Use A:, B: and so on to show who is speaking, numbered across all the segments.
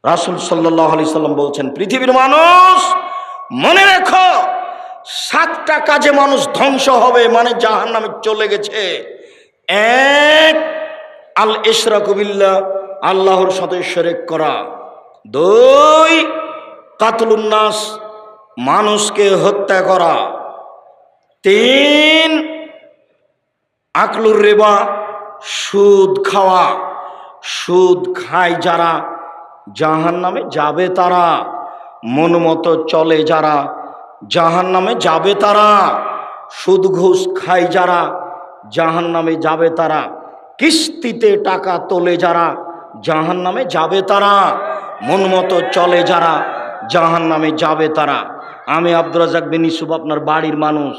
A: রাসূল সাল্লাল্লাহু আলাইহি সাল্লাম বলছেন, পৃথিবীর মানুষ মনে রেখো, 7টা কাজে মানুষ ধ্বংস হবে, মানে জাহান্নামে চলে গেছে। এক, আল ইশরাকু বিল্লাহ, আল্লাহর সাথে শিরক করা। 2, কাতলুন নাস, মানুষকে হত্যা করা। 3, আকলুর রিবা, সুদ খাওয়া। সুদ খায় যারা জাহান্নামে যাবে তারা। মন মতো চলে যারা জাহান্নামে যাবে তারা। সুদ ঘুষ খায় যারা জাহান্নামে যাবে তারা। কিস্তিতে টাকা তোলে যারা জাহান্নামে যাবে তারা। মন মতো চলে যারা জাহান্নামে যাবে তারা। আমি আব্দুর রাজ্জাক বিন ইউসুফ, আপনার বাড়ির মানুষ,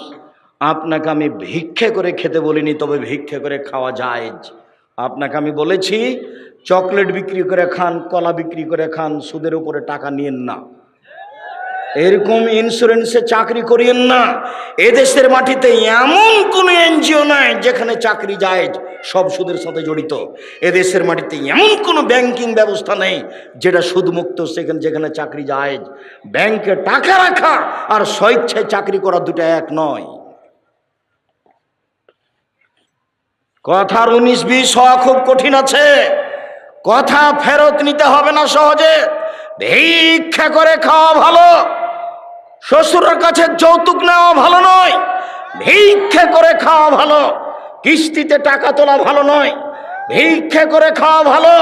A: আপনাকে আমি ভিক্ষে করে খেতে বলিনি, তবে ভিক্ষে করে খাওয়া জায়েজ। আপনাকে আমি বলেছি চকলেট বিক্রি করে খান, কলা বিক্রি করে খান, সুদের উপরে টাকা নিয়েন না। এরকম ইন্স্যুরেন্সে চাকরি করিয়েন না। এদেশের মাটিতে এমন কোনো এনজিও নাই যেখানে চাকরি জায়েজ, সব সুদের সাথে জড়িত। এদেশের মাটিতে এমন কোনো ব্যাংকিং ব্যবস্থা নেই যেটা সুদমুক্ত, যেখানে চাকরি জায়েজ। ব্যাংকে টাকা রাখা আর স্বেচ্ছায় চাকরি করা দুটো এক নয়। কথার 19-20 হওয়া খুব কঠিন আছে। কথা ফেরত নিতে হবে না সহজে। ভিক্ষা করে খাওয়া ভালো, শ্বশুরের কাছে যৌতুক নেওয়া ভালো নয়। ভিক্ষা করে খাওয়া ভালো, কিস্তিতে টাকা তোলা ভালো নয়। ভিক্ষা করে খাওয়া ভালো,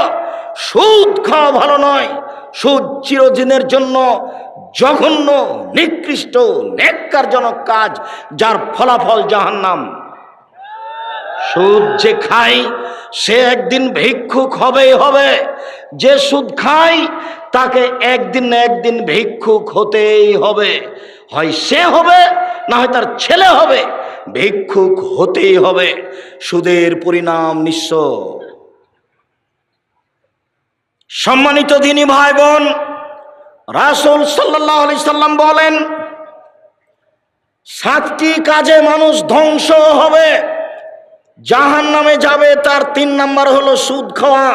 A: সুদ খাওয়া ভালো নয়। সুদ চিরদিনের জন্য জঘন্য, নিকৃষ্ট, নেক্কারজনক কাজ, যার ফলাফল জাহান্নাম। সুদ যে খায় সে একদিন ভিক্ষুক হবেই হবে। যে সুদ খায় তাকে একদিন না একদিন ভিক্ষুক হতেই হবে। হয় সে হবে, না হয় তার ছেলে হবে, ভিক্ষুক হতেই হবে। সুদের পরিণাম নিঃস্ব। সম্মানিত দিনী ভাই বোন, রাসূল সাল্লাল্লাহু আলাইহি সাল্লাম বলেন 7টি কাজে মানুষ ধ্বংস হবে, জাহান্নামে যাবে। তার 3 নম্বর হলো সুদ খাওয়া।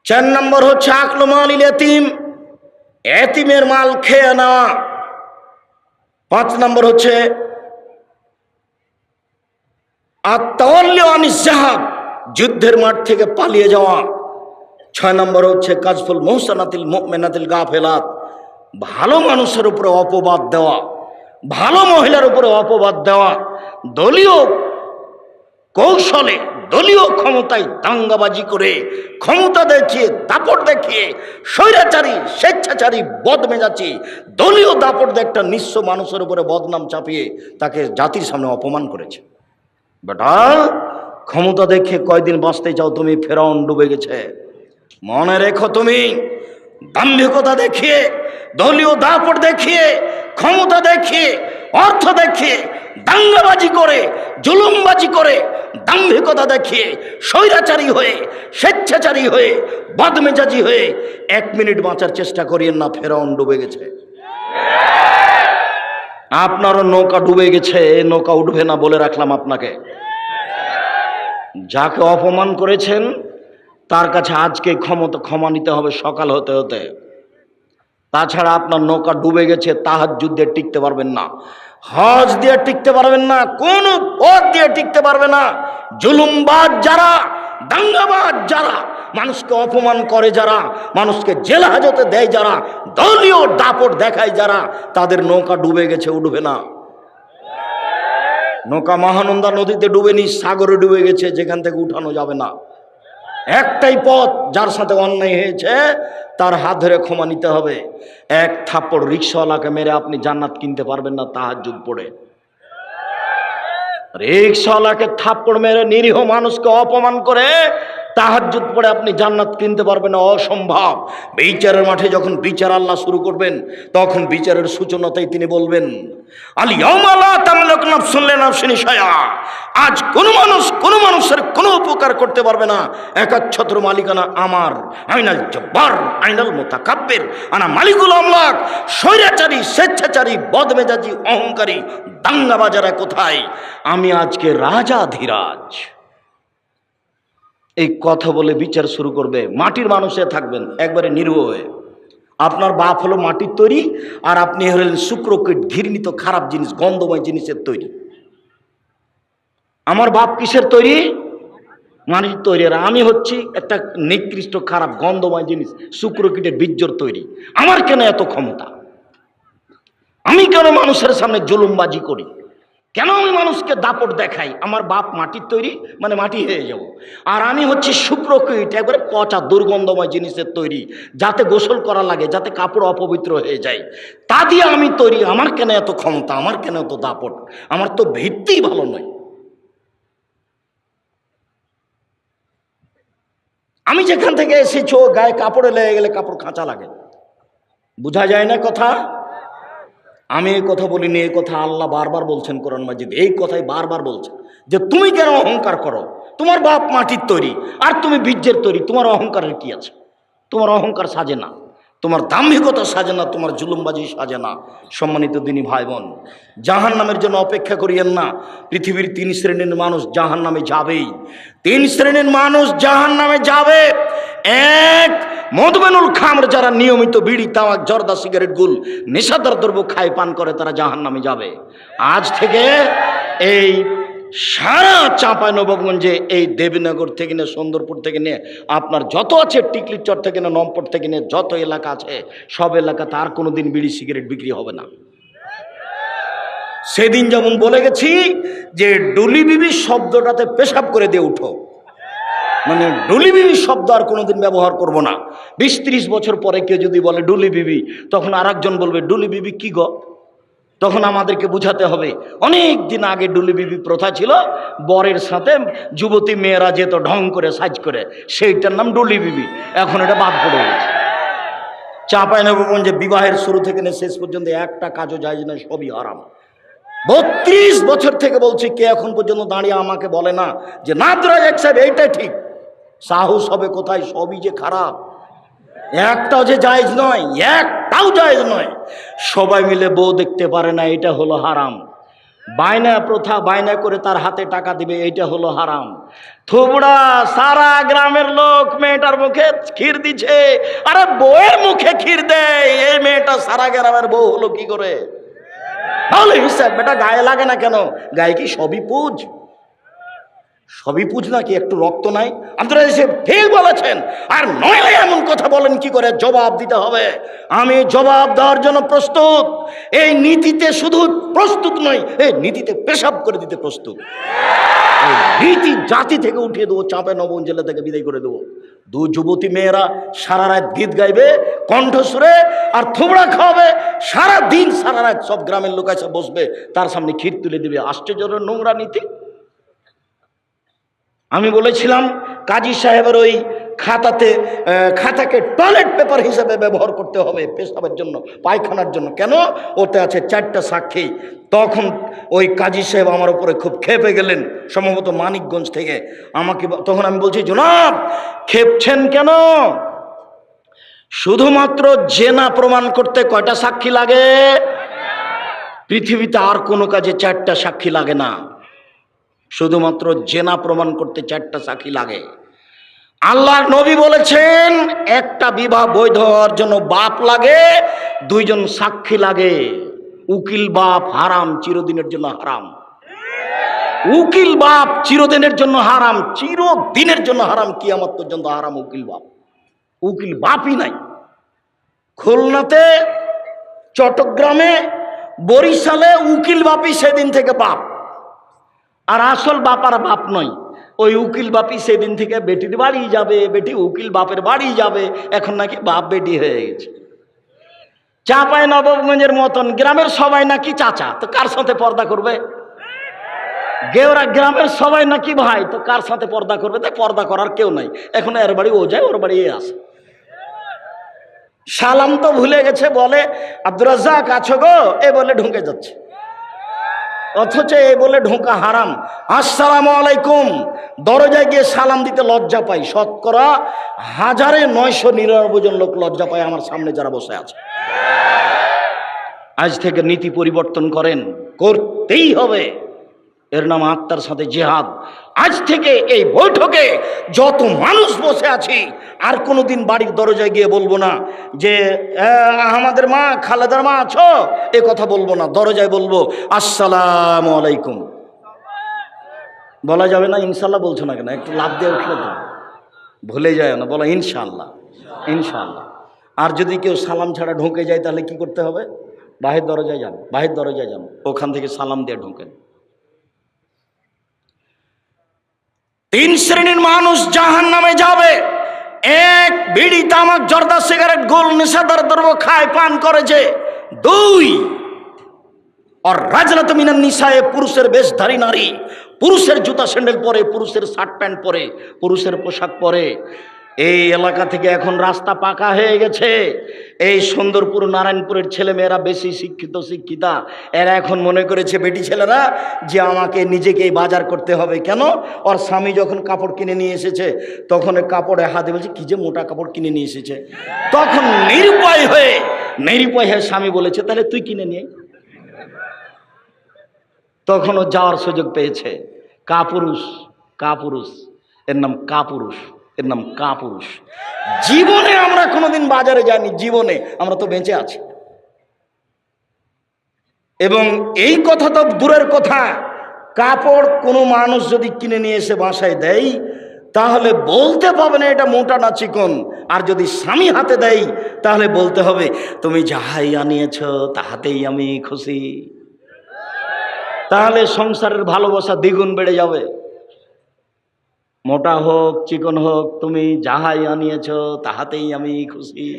A: 4 নম্বর হচ্ছে আকলু মালিল ইয়াতীম, এতিমের মাল খেয়ে নেওয়া। 5 নম্বর হচ্ছে আত-তাওয়াল্লি আনিজ জাহাদ, যুদ্ধের মাঠ থেকে পালিয়ে যাওয়া। 6 নম্বর হচ্ছে কাজফুল মুহসানাতিল মুমিনাতিল গাফিলাত, ভালো মানুষের উপরে অপবাদ দেওয়া, ভালো মহিলার উপরে অপবাদ দেওয়া। দলীয় কৌশলে, দলীয় ক্ষমতায় দাঙ্গাবাজি করে, ক্ষমতা দেখিয়ে, দাপট দেখিয়ে, স্বৈরাচারী, স্বেচ্ছাচারী, বদমেজাজি দলীয় দাপট দিয়ে একটা নিঃস্ব মানুষের উপরে বদনাম চাপিয়ে তাকে জাতির সামনে অপমান করেছে। বেটা, ক্ষমতা দেখে কয়দিন বাঁচতে চাও তুমি? ফেরাউন ডুবে গেছে। মনে রেখো, তুমি দাম্ভিকতা দেখিয়ে, দলীয় দাপট দেখিয়ে, ক্ষমতা দেখিয়ে, অর্থ দেখিয়ে, দাঙ্গাবাজি করে, জুলুমবাজি করে, দাম্ভিকতা দেখিয়ে, স্বৈরাচারী হয়ে, স্বেচ্ছাচারী হয়ে, বদমেজাজি হয়ে 1 মিনিট বাঁচার চেষ্টা করিয়েন না। ফেরাউন ডুবে গেছে। আপনারও নৌকা ডুবে গেছে, নৌকা উঠবে না বলে রাখলাম আপনাকে। যাকে অপমান করেছেন তার কাছে আজকে ক্ষমা নিতে হবে সকাল হতে হতে। তাছাড়া আপনার নৌকা ডুবে গেছে, তাহাজ্জুদ দিয়ে টিকতে পারবেন না, হজ দিয়ে টিকতে পারবেন না, কোন পথ দিয়ে টিকতে পারবে না। জুলুমবাজ যারা, দাঙ্গাবাজ যারা, মানুষকে অপমান করে যারা, মানুষকে জেল হাজতে দেয় যারা, দলীয় দাপট দেখায় যারা, তাদের নৌকা ডুবে গেছে, উঠবে না। নৌকা মহানন্দা নদীতে ডুবেনি, সাগরে ডুবে গেছে, যেখান থেকে উঠানো যাবে না। একটাই পথ, যার সাথে অন্যায় হয়েছে তার হাত ধরে ক্ষমা নিতে হবে। 1 থাপ্পড় রিকশাওয়ালাকে মেরে আপনি জান্নাত কিনতে পারবেন না তাহাজ্জুদ পড়ে। রিকশাওয়ালাকে থাপ্পড় মেরে, নিরীহ মানুষকে অপমান করে তাহাজ্জুদ পড়ে আপনি জান্নাত কিনতে পারবেন না, অসম্ভব। বিচারের মাঠে যখন বিচার আল্লাহ শুরু করবেন, তখন বিচারের সূচনাতেই তিনি বলবেন, আল ইয়াউমা লা তামলিকু নাফসুন লিনাফসিন শাইআ, আজ কোন মানুষ কোন মানুষের কোনো উপকার করতে পারবে না। একচ্ছত্র মালিকানা আমার। আইনাল জব্বার, আইনাল মুতাকাব্বির, আনা মালিকুল আমলাক। স্বৈরাচারী, স্বেচ্ছাচারী, বদমেজাজি, অহংকারী, দাঙ্গাবাজারা কোথায়? আমি আজকে রাজাধিরাজ। এই কথা বলে বিচার শুরু করবে। মাটির মানুষে থাকবেন একবারে নির্ভয় হয়ে। আপনার বাপ হলো মাটির তৈরি, আর আপনি হলেন শুক্রকীট, ঘৃণিত খারাপ জিনিস, গন্ধময় জিনিসের তৈরি। আমার বাপ কিসের তৈরি? মাটির তৈরি। আর আমি হচ্ছি একটা নিকৃষ্ট খারাপ গন্ধময় জিনিস, শুক্রকীটের বীর্যর তৈরি। আমার কেন এত ক্ষমতা? আমি কেন মানুষের সামনে জুলুমবাজি করি? কেন আমি মানুষকে দাপট দেখাই? আমার বাপ মাটির তৈরি, মানে মাটি হয়ে যাব। আর আমি হচ্ছি শুক্রকীট, একবারে পচা দুর্গন্ধময় জিনিসের তৈরি, যাতে গোসল করা লাগে, যাতে কাপড় অপবিত্র হয়ে যায়, তা দিয়ে আমি তৈরি। আমার কেন এত ক্ষমতা? আমার কেন এত দাপট? আমার তো ভিত্তিই ভালো নয়। আমি যেখান থেকে এসেছি, গায়ে কাপড়ে লেগে গেলে কাপড় খাঁচা লাগে, বোঝা যায় না কথা? আমি এই কথা বলিনি, এই কথা আল্লাহ বারবার বলছেন কোরআন মাজিদ। এই কথাই বারবার বলছেন যে তুমি কেন অহংকার করো? তোমার বাপ মাটির তৈরি আর তুমি বীর্যের তৈরি, তোমার অহংকারের কি আছে? তোমার অহংকার সাজে না, তোমার দাম্ভিকতা সাজে না, তোমার জুলুমবাজি সাজে না। সম্মানিত দিনী ভাই বোন, জাহান নামের জন্য অপেক্ষা করিয়েন না। পৃথিবীর 3 শ্রেণীর মানুষ জাহান নামে যাবেই। 3 শ্রেণীর মানুষ জাহান নামে যাবে। এক, মদমেনুল খামর, যারা নিয়মিত বিড়ি, তামাক, জর্দা, সিগারেট, গুল, নেশাদার দ্রব্য খায়, পান করে, তারা জাহান নামে যাবে। আজ থেকে এই সারা চাঁপাইনবাবগঞ্জে, এই দেবীনগর থেকে নিয়ে, সুন্দরপুর থেকে নিয়ে, আপনার যত আছে, টিকলির চর থেকে নিয়ে, নম্পট থেকে নিয়ে যত এলাকা আছে, সব এলাকাতে আর কোনোদিন বিড়ি সিগারেট বিক্রি হবে না। সেদিন যেমন বলে গেছি যে ডুলি বিবি শব্দটাতে পেশাব করে দিয়ে উঠো, মানে ডুলি বিবি শব্দ আর কোনোদিন ব্যবহার করব না। 20-30 বছর পরে কেউ যদি বলে ডুলি বিবি, তখন আর একজন বলবে ডুলি বিবি কি গো? তখন আমাদেরকে বুঝাতে হবে অনেক দিন আগে ডুলি বিবি প্রথা ছিল, বরের সাথে যুবতী মেয়েরা যেত ঢং করে, সাজ করে, সেইটার নাম ডুলি বিবি। এখন এটা বাদ পড়ে গেছে। চাঁপাইনবাবগঞ্জে বিবাহের শুরু থেকে শেষ পর্যন্ত একটা কাজও যায় না, সবই হারাম। 32 বছর থেকে বলছি, কে এখন পর্যন্ত দাঁড়িয়ে আমাকে বলে না যে নাদরাজ সাহেব এইটাই ঠিক? সাহস হবে কোথায়? সবই যে খারাপ, একটাও যে জায়েজ নয়, একটাও জায়েজ নয়। সবাই মিলে বউ দেখতে পারে না, এটা হলো হারাম। বায়না প্রথা, বায়না করে তার হাতে টাকা দিবে, এইটা হলো হারাম। থুবড়া, সারা গ্রামের লোক মেয়েটার মুখে ক্ষীর দিচ্ছে, আরে বউয়ের মুখে ক্ষীর দেয়, এই মেয়েটা সারা গ্রামের বউ হলো কি করে? তাহলে হিসাব বেটা গায়ে লাগে না কেন? গায়ে কি সবই পুজ? সবই পুজ নাকি? একটু রক্ত নাই? আপনারা এসে ঠিক বলেছেন। আর নইলে এমন কথা বলেন কি করে? জবাব দিতে হবে। আমি জবাব দেওয়ার জন্য প্রস্তুত। এই নীতিতে শুধু প্রস্তুত নই, এই নীতিতে পেশাব করে দিতে প্রস্তুত। এই নীতি জাতি থেকে উঠিয়ে দেবো, চাঁপাইনবাবগঞ্জ জেলা থেকে বিদায় করে দেবো। 2 যুবতী মেয়েরা সারা রাত গীত গাইবে কণ্ঠস্বরে, আর থুবড়া খাওয়াবে সারা দিন, সারা রাত। সব গ্রামের লোক এসে বসবে, তার সামনে ক্ষীর তুলে দিবে। আশ্চর্যের নোংরা নীতি। আমি বলেছিলাম কাজী সাহেবের ওই খাতাকে টয়লেট পেপার হিসেবে ব্যবহার করতে হবে পেশাবের জন্য, পায়খানার জন্য। কেন? ওতে আছে 4টা সাক্ষী। তখন ওই কাজী সাহেব আমার উপরে খুব ক্ষেপে গেলেন, সম্ভবত মানিকগঞ্জ থেকে। আমাকে তখন আমি বলছি, জনাব ক্ষেপছেন কেন? শুধুমাত্র জেনা প্রমাণ করতে কয়টা সাক্ষী লাগে? পৃথিবীতে আর কোনো কাজে 4টা সাক্ষী লাগে না, শুধুমাত্র জেনা প্রমাণ করতে 4টা সাক্ষী লাগে। আল্লাহর নবী বলেছেন একটা বিবাহ বৈধ হওয়ার জন্য বাপ লাগে, 2 জন সাক্ষী লাগে। উকিল বাপ হারাম, চিরদিনের জন্য হারাম। উকিল বাপ চিরদিনের জন্য হারাম, চিরদিনের জন্য হারাম, কিয়ামত পর্যন্ত হারাম উকিল বাপ। উকিল বাপই নাই। খুলনাতে, চট্টগ্রামে, বরিশালে উকিল বাপই সেদিন থেকে বাপ। আর আসল বাপ আর বাপ নয়, ওই উকিল বাপই সেদিন থেকে বেটির বাড়ি যাবে, বেটি উকিল বাপের বাড়ি যাবে। এখন নাকি বাপ বেটি হয়ে গেছে। চাঁপাইনবাবগঞ্জের মতন গ্রামের সবাই নাকি চাচা, তো কার সাথে পর্দা করবে? গেওরা গ্রামের সবাই নাকি ভাই, তো কার সাথে পর্দা করবে? তাই পর্দা করার কেউ নাই। এখন এর বাড়ি ও যায়, ওর বাড়ি এ আসে। সালাম তো ভুলে গেছে, বলে আব্দুর রাজ্জাক আছো গো, এ বলে ঢুকে যাচ্ছে। অথচ এই বলে ঢোকা হারাম। আসসালামু আলাইকুম, দরজায় গিয়ে সালাম দিতে লজ্জা পাই। শতকরা 1999 জন লোক লজ্জা পায়, আমার সামনে যারা বসে আছে। আজ থেকে নীতি পরিবর্তন করেন, করতেই হবে। এর নাম আত্মার সাথে জিহাদ। আজ থেকে এই বৈঠকে যত মানুষ বসে আছি আর কোনোদিন বাড়ির দরজায় গিয়ে বলবো না যে আমাদের মা খালেদার মা আছো, এ কথা বলবো না। দরজায় বলবো আসসালামু আলাইকুম। বলা যাবে না ইনশাল্লাহ বলছো না কেন? একটু লাভ দিয়ে উঠলে তো ভুলে যায় না, বলো ইনশাল্লাহ ইনশাল্লাহ। আর যদি কেউ সালাম ছাড়া ঢুকে যায় তাহলে কি করতে হবে? বাহির দরজায় যান, বাহির দরজায় যান, ওখান থেকে সালাম দিয়ে ঢুকেন। 3 শ্রেণীর মানুষ জাহান্নামে যাবে। 1, বিড়ি তামাক জর্দা সিগারেট গোল নেশাদার দ্রব্য খায় পান করেছে। 2, আর রাজনাত মিনান নিসায়ে, পুরুষের বেশধারী নারী, পুরুষের জুতা স্যান্ডেল পরে, পুরুষের শার্ট প্যান্ট পরে, পুরুষের পোশাক পরে। এই এলাকা থেকে এখন রাস্তা পাকা হয়ে গেছে। এই সুন্দরপুর নারায়ণপুরের ছেলে মেয়েরা বেশি শিক্ষিতা, এরা এখন মনে করেছে বেটি ছেলেরা যে আমাকে নিজেকেই বাজার করতে হবে। কেন? ওর স্বামী যখন কাপড় কিনে নিয়ে এসেছে তখন কাপড়ে হাতে বলছে কি যে মোটা কাপড় কিনে নিয়ে এসেছে। তখন নিরুপায় হয়ে স্বামী বলেছে তাহলে তুই কিনে নিয়ে। তখনও যাওয়ার সুযোগ পেয়েছে। কাপুরুষ, এর নাম কাপুরুষ, এর নাম কাপুরুষ। জীবনে আমরা কোনোদিন বাজারে যাইনি, জীবনে আমরা তো বেঁচে আছি। এবং এই কথা তো দূরের কথা, কাপড় কোনো মানুষ যদি কিনে নিয়ে এসে বাসায় দেয় তাহলে বলতে পাবে না এটা মোটা না চিকন। আর যদি স্বামী হাতে দেয় তাহলে বলতে হবে তুমি যাহাই আনিয়েছ তাহাতেই আমি খুশি। তাহলে সংসারের ভালোবাসা দ্বিগুণ বেড়ে যাবে। মোটা হোক চিকন হোক, তুমি যাহাই আনিয়েছ তাহাতেই আমি খুশি।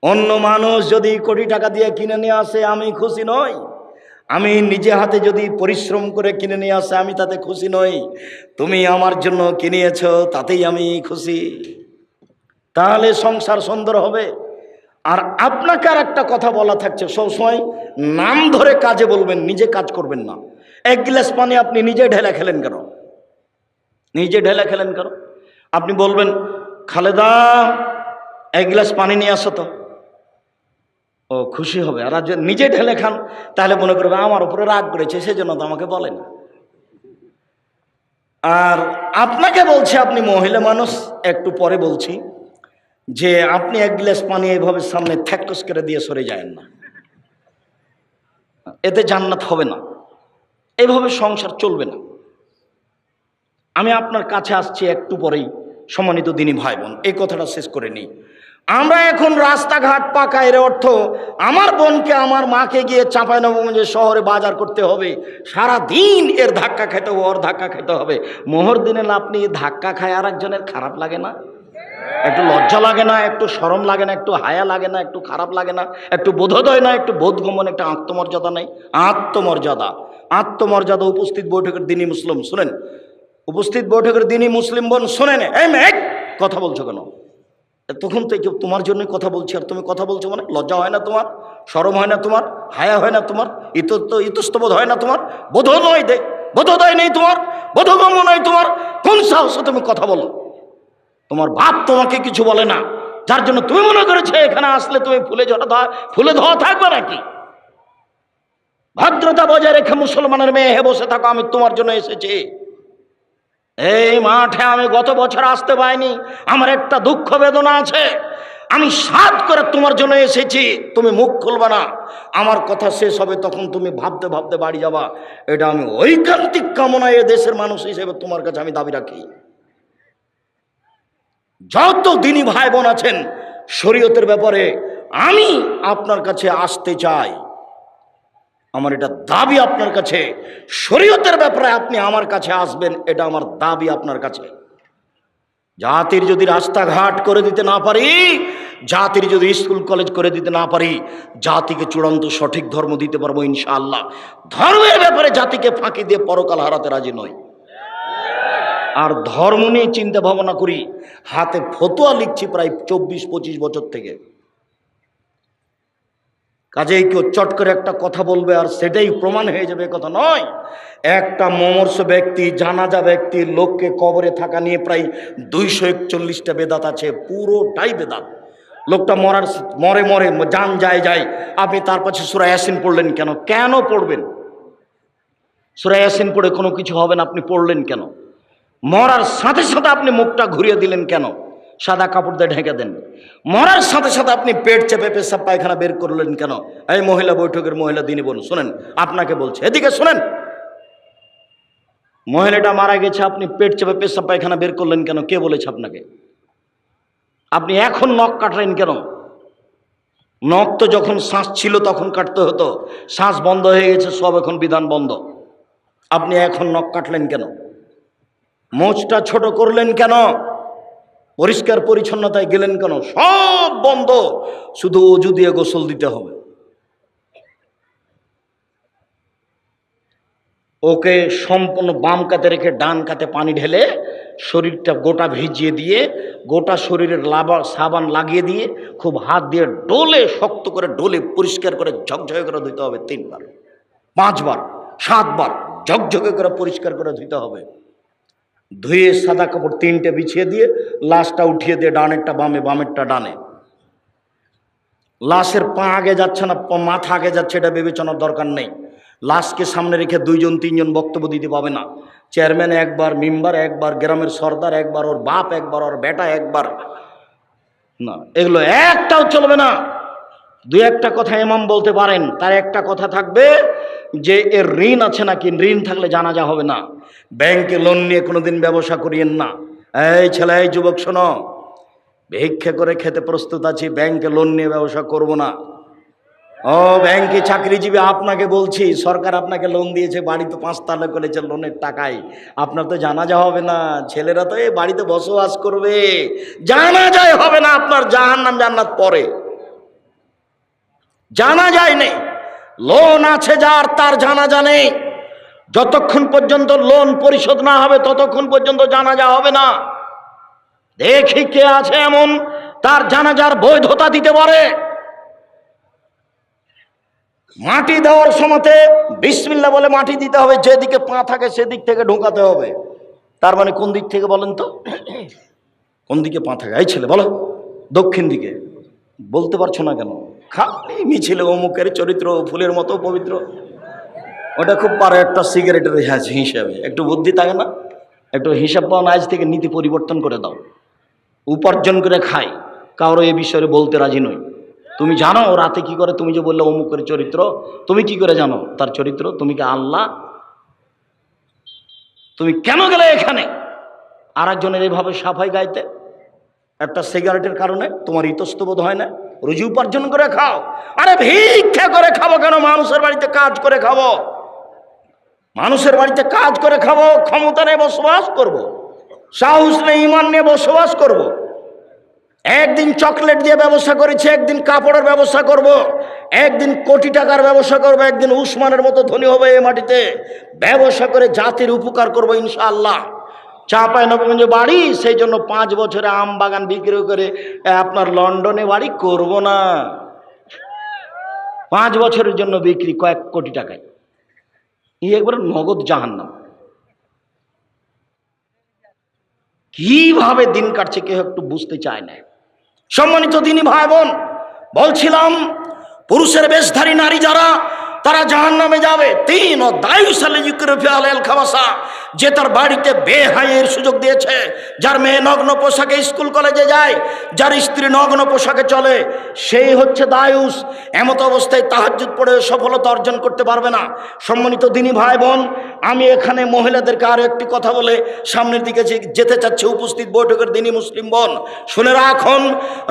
A: অন্য মানুষ যদি কোটি টাকা দিয়ে কিনে নিয়ে আসে আমি খুশি নই। আমি নিজে হাতে যদি পরিশ্রম করে কিনে নিয়ে আসে আমি তাতে খুশি নই। তুমি আমার জন্য কিনিয়েছ তাতেই আমি খুশি। তাহলে সংসার সুন্দর হবে। আর আপনাকে আর একটা কথা বলা থাকছে, সবসময় নাম ধরে কাজে বলবেন, নিজে কাজ করবেন না। 1 গ্লাস পানি আপনি নিজে ঢেলে খেলেন কেন? আপনি বলবেন খালেদা 1 গ্লাস পানি নিয়ে আসো তো, ও খুশি হবে। আর নিজে ঢেলে খান তাহলে মনে করবে আমার উপরে রাগ করেছে, সেজন্য তো আমাকে বলেন। আর আপনাকে বলছি, আপনি মহিলা মানুষ, একটু পরে বলছি যে আপনি 1 গ্লাস পানি এইভাবে সামনে থ্যাকস করে দিয়ে সরে যায়েন না, এতে জান্নাত হবে না, এইভাবে সংসার চলবে না। আমি আপনার কাছে আসছি একটু পরেই, সম্মানিত দিনী ভাই বোন, এই কথাটা শেষ করে নিই। আমরা এখন রাস্তাঘাট পাকা, এর অর্থ আমার বোনকে আমার মাকে গিয়ে চাঁপাইনবাবগঞ্জের শহরে বাজার করতে হবে, সারা দিন এর ধাক্কা খেতে হবে, ওর ধাক্কা খেতে হবে। মোহর দিনে আপনি ধাক্কা খায় আর একজনের খারাপ লাগে না? একটু লজ্জা লাগে না? একটু শরম লাগে না? একটু হায়া লাগে না? একটু খারাপ লাগে না? একটু বোধোদয় না? একটু বোধগমন, একটা আত্মমর্যাদা নেই? আত্মমর্যাদা। উপস্থিত বৈঠকের দিনই মুসলিম শুনেন, উপস্থিত বৈঠকের দিনই মুসলিম বোন শুনেন। কথা বলছো কেন? তখন তো তোমার জন্যই কথা বলছি, আর তুমি কথা বলছো মানে লজ্জা হয় না তোমার? শরম হয় না তোমার? হায়া হয় না তোমার? ইতস্তবোধ হয় না তোমার? বোধোদয় নেই তোমার? বোধগম্য নয় তোমার? কোন সাহসে তুমি কথা বলো? তোমার বাপ তোমাকে কিছু বলে না, যার জন্য তুমি মনে করেছে এখানে আসলে তুমি ফুলে ধোয়া থাকবে নাকি? ভদ্রতা বজায় রেখে মুসলমানের মেয়ে হে বসে থাকো, আমি তোমার জন্য এসেছি। এই মাঠে আমি গত বছর আসতে পাইনি, আমার একটা দুঃখ বেদনা আছে। আমি সাধ করে তোমার জন্য এসেছি, তুমি মুখ খুলবে না। আমার কথা শেষ হবে তখন তুমি ভাবতে ভাবতে বাড়ি যাবা। এটা আমি ঐকান্তিক কামনা এ দেশের মানুষ হিসেবে তোমার কাছে আমি দাবি রাখি। যত দিনী ভাই বোন আছেন, শরীয়তের ব্যাপারে আমি আপনার কাছে আসতে চাই। আমার এটা দাবি আপনার কাছে, শরীয়তের ব্যাপারে আপনি আমার কাছে আসবেন, এটা আমার দাবি আপনার কাছে। জাতির যদি রাস্তাঘাট করে দিতে না পারি, জাতির যদি স্কুল কলেজ করে দিতে না পারি, জাতিকে চূড়ান্ত সঠিক ধর্ম দিতে পারবো ইনশাআল্লাহ। ধর্মের ব্যাপারে জাতিকে ফাঁকি দিয়ে পরকাল হারাতে রাজি নয়। আর ধর্ম নিয়ে চিন্তা ভাবনা করি, হাতে ফতোয়া লিখছি প্রায় 24-25 বছর থেকে। কাজেই কেউ চট করে একটা কথা বলবে আর সেটাই প্রমাণ হয়ে যাবে, কথা নয়। একটা মমর্ষ ব্যক্তি, জানাজা ব্যক্তি, লোককে কবরে থাকা নিয়ে প্রায় 241টা বেদাত আছে, পুরোটাই বেদাত। লোকটা মরে জান যায়। আপনি তার পাশে সূরা ইয়াসিন পড়লেন কেন? কেন পড়বেন? সূরা ইয়াসিন পড়ে কোনো কিছু হবে না, আপনি পড়লেন কেন? মরার সাথে সাথে আপনি মুখটা ঘুরিয়ে দিলেন কেন? সাদা কাপড় দিয়ে ঢেকে দেন। মরার সাথে সাথে আপনি পেট চেপে পেশাব পায়খানা বের করলেন কেন? এই মহিলা বৈঠকের মহিলা দিনী বোন শুনেন, আপনাকে বলছে, এদিকে শুনেন। মহিলাটা মারা গেছে, আপনি পেট চেপে পেশাব পায়খানা বের করলেন কেন? কে বলেছে আপনাকে? আপনি এখন নখ কাটলেন কেন? নখ তো যখন শ্বাস ছিল তখন কাটতে হতো, শ্বাস বন্ধ হয়ে গেছে, সব এখন বিধান বন্ধ। আপনি এখন নখ কাটলেন কেন? মোচটা ছোট করলেন কেন? পরিষ্কার পরিচ্ছন্নতায় গেলেন কেন? সব বন্ধ, শুধু অজু দিয়ে গোসল দিতে হবে। ওকে সম্পূর্ণ বাম কাতে রেখে ডান কাতে পানি ঢেলে শরীরটা গোটা ভিজিয়ে দিয়ে, গোটা শরীরের সাবান লাগিয়ে দিয়ে খুব হাত দিয়ে ডোলে, শক্ত করে ডোলে পরিষ্কার করে ঝকঝকে করে ধুতে হবে। 3 বার, 5 বার, 7 বার ঝকঝকে করে পরিষ্কার করে ধুতে হবে। ধুয়ে সাদা কাপড় 3টে বিছিয়ে দিয়ে লাশটা উঠিয়ে দিয়ে, ডানেরটা বামে, বামেরটা ডানে। লাশের পা আগে যাচ্ছে না, মাথা আগে যাচ্ছে, এটা বিবেচনার দরকার নেই। লাশকে সামনে রেখে 2-3 জন বক্তব্য দিতে পাবে না। চেয়ারম্যান একবার, মেম্বার একবার, গ্রামের সর্দার একবার, ওর বাপ একবার, ওর বেটা একবার, না, এগুলো একটাও চলবে না। 2-1টা কথা ইমাম বলতে পারেন, তার একটা কথা থাকবে যে এর ঋণ আছে নাকি। ঋণ থাকলে জানাজা হবে না। ব্যাংকে লোন নিয়ে কোনোদিন ব্যবসা করিয়েন না। এই ছেলে, এই যুবক শোনো, ভিক্ষা করে খেতে প্রস্তুত আছি, ব্যাংকে লোন নিয়ে ব্যবসা করব না। ও ব্যাংকে চাকরিজীবী, আপনাকে বলছি, সরকার আপনাকে লোন দিয়েছে, বাড়ি তো 5 তালা করেছে লোনের টাকায়, আপনার তো জানাজা হবে না। ছেলেরা তো এই বাড়িতে বসবাস করবে, জানাজাই হবে না আপনার। জাহান্নাম জান্নাত পরে, জানাজাই নেই। লোন আছে যার, তার জানাজা নেই। যতক্ষণ পর্যন্ত লোন পরিশোধ না হবে ততক্ষণ পর্যন্ত জানাজা হবে না। দেখি কে আছে এমন তার জানাজার বৈধতা দিতে পারে। মাটি দেওয়ার সময়তে বিসমিল্লাহ বলে মাটি দিতে হবে, যেদিকে পা থাকে সেদিক থেকে ঢোকাতে হবে। তার মানে কোন দিক থেকে বলেন তো? কোন দিকে পা থাকে? এই ছেলে বলো, দক্ষিণ দিকে। বলতে পারছো না কেন? খালি মিছিলে অমুকের চরিত্র ফুলের মতো পবিত্র, ওটা খুব পারে একটা সিগারেটের হিসাবে। একটু বুদ্ধি থাকে না? একটু হিসাব পাও না, আজ থেকে নীতি পরিবর্তন করে দাও। উপার্জন করে খাই, কারো এ বিষয়ে বলতে রাজি নই। তুমি জানো ও রাতে কি করে? তুমি যে বললে অমুকের চরিত্র, তুমি কি করে জানো তার চরিত্র? তুমি কি আল্লাহ? তুমি কেন গেলে এখানে আর একজনের এইভাবে সাফাই গাইতে? একটা সিগারেটের কারণে তোমার ইতস্তবোধ হয় না? রুজি উপার্জন করে খাও। আরে ভিক্ষা করে খাবো কেন? মানুষের বাড়িতে কাজ করে খাবো, মানুষের বাড়িতে কাজ করে খাবো। ক্ষমতা নিয়ে বসবাস করব, সাহস নেই, ইমান নিয়ে বসবাস করব। একদিন চকলেট দিয়ে ব্যবসা করেছি, একদিন কাপড়ের ব্যবসা করব, একদিন কোটি টাকার ব্যবসা করব, একদিন উসমানের মতো ধনী হবে এই মাটিতে। ব্যবসা করে জাতির উপকার করব ইনশাআল্লাহ। চাঁপাইনবাবগঞ্জে বাড়ি, সেই জন্য 5 বছরে আম বাগান বিক্রি করে আপনার লন্ডনে বাড়ি করব না। 5 বছরের জন্য বিক্রি কয়েক কোটি টাকায়, এই একবার নগদ জাহান্নাম। কিভাবে দিন কাটছে কেউ একটু বুঝতে চায় না। সম্মানিত দিনী ভাই বোন, বলছিলাম পুরুষের বেশধারী নারী যারা, তারা জাহান্নামে যাবে। 3 যে তার বাড়িতে বেহাইয়ের সুযোগ দিয়েছে, যার মেয়ে নগ্ন পোশাকে স্কুল কলেজে যায়, যার স্ত্রী নগ্ন পোশাকে চলে, সেই হচ্ছে দায়ুস। এমত অবস্থায় তাহাজ্জুদ পড়ে সফলতা অর্জন করতে পারবে না। সম্মানিত দিনী ভাই বোন, আমি এখানে মহিলাদেরকে আরো একটি কথা বলে সামনের দিকে যেতে চাচ্ছি। উপস্থিত বৈঠকের দিনী মুসলিম বোন, শুনে রাখুন,